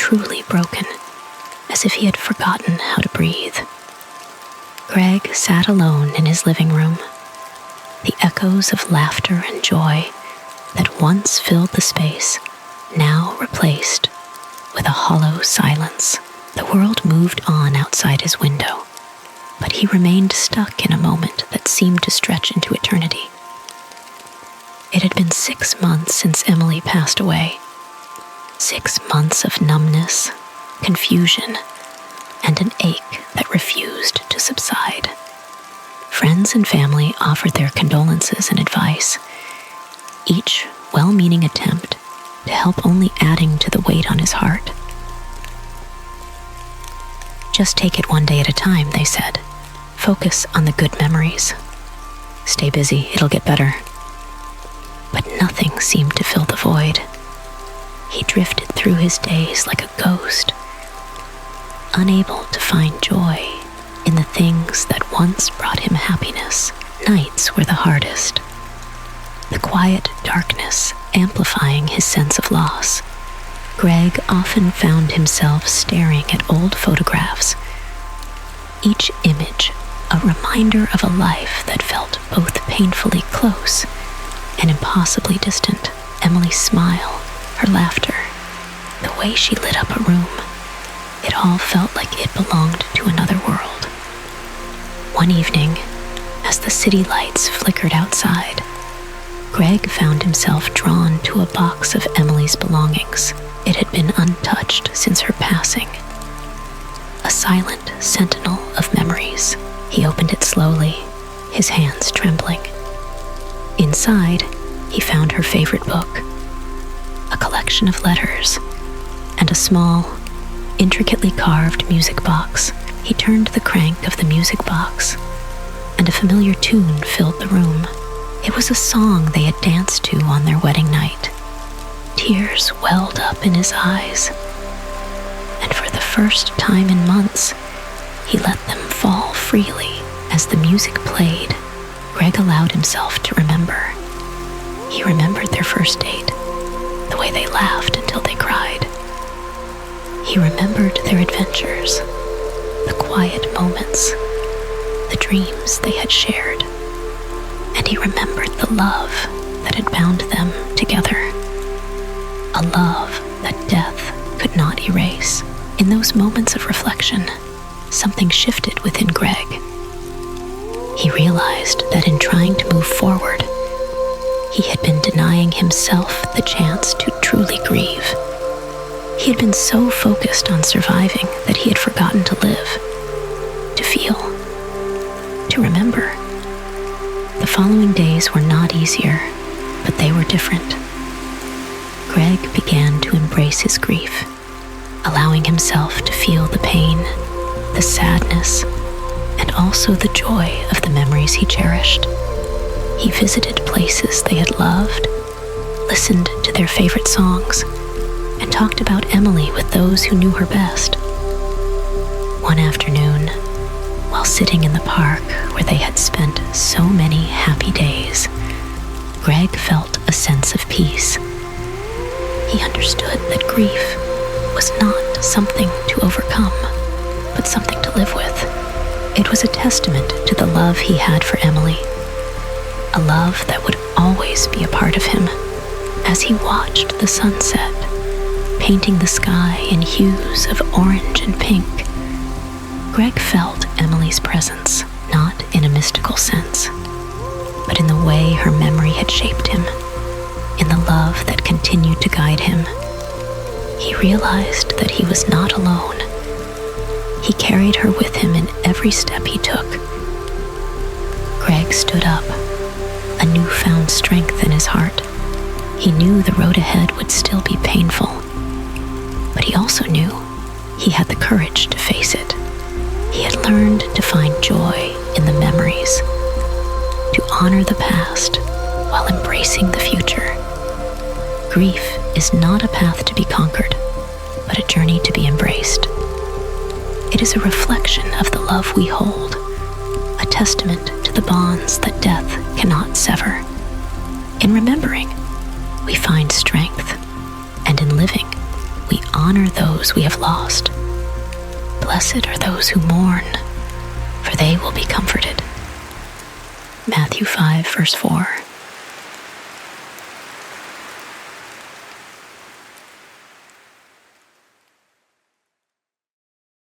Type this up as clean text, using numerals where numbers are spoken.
truly broken, as if he had forgotten how to breathe. Greg sat alone in his living room. The echoes of laughter and joy that once filled the space now replaced with a hollow silence. The world moved on outside his window, but he remained stuck in a moment that seemed to stretch into eternity. It had been 6 months since Emily passed away. 6 months of numbness, confusion, and an ache that refused to subside. Friends and family offered their condolences and advice, each well-meaning attempt to help only adding to the weight on his heart. Just take it one day at a time, they said. Focus on the good memories. Stay busy, it'll get better. But nothing seemed to fill the void. He drifted through his days like a ghost, unable to find joy in the things that once brought him happiness. Nights were the hardest, the quiet darkness amplifying his sense of loss. Greg often found himself staring at old photographs, each image a reminder of a life that felt both painfully close and impossibly distant. Emily's smile, her laughter, the way she lit up a room, it all felt like it belonged to another world. One evening, as the city lights flickered outside, Greg found himself drawn to a box of Emily's belongings. It had been untouched since her passing. A silent sentinel of memories. He opened it slowly, his hands trembling. Inside, he found her favorite book, a collection of letters, and a small, intricately carved music box. He turned the crank of the music box, and a familiar tune filled the room. It was a song they had danced to on their wedding night. Tears welled up in his eyes, and for the first time in months, he let them fall freely. As the music played, Greg allowed himself to remember. He remembered their first date, the way they laughed until they cried. He remembered their adventures, the quiet moments, the dreams they had shared, and he remembered the love that had bound them together. A love that death could not erase. In those moments of reflection, something shifted within Greg. He realized that in trying to move forward, he had been denying himself the chance to truly grieve. He had been so focused on surviving that he had forgotten to live, to feel, to remember. The following days were not easier, but they were different. Greg began to embrace his grief, allowing himself to feel the pain, the sadness, and also the joy of the memories he cherished. He visited places they had loved, listened to their favorite songs, and talked about Emily with those who knew her best. One afternoon, while sitting in the park where they had spent so many happy days, Greg felt a sense of peace. He understood that grief was not something to overcome, but something to live with. It was a testament to the love he had for Emily, a love that would always be a part of him. As he watched the sunset, painting the sky in hues of orange and pink, Greg felt Emily's presence, not in a mystical sense, but in the way her memory had shaped him, in the love that continued to guide him. He realized that he was not alone. He carried her with him in every step he took. Greg stood up, a newfound strength in his heart. He knew the road ahead would still be painful, but he also knew he had the courage to face it. He had learned to find joy in the memories, to honor the past while embracing the future. Grief is not a path to be conquered, but a journey to be embraced. It is a reflection of the love we hold, a testament to the bonds that death cannot sever. In remembering, we find strength, and in living, we honor honor those we have lost. Blessed are those who mourn, for they will be comforted. Matthew 5, verse 4.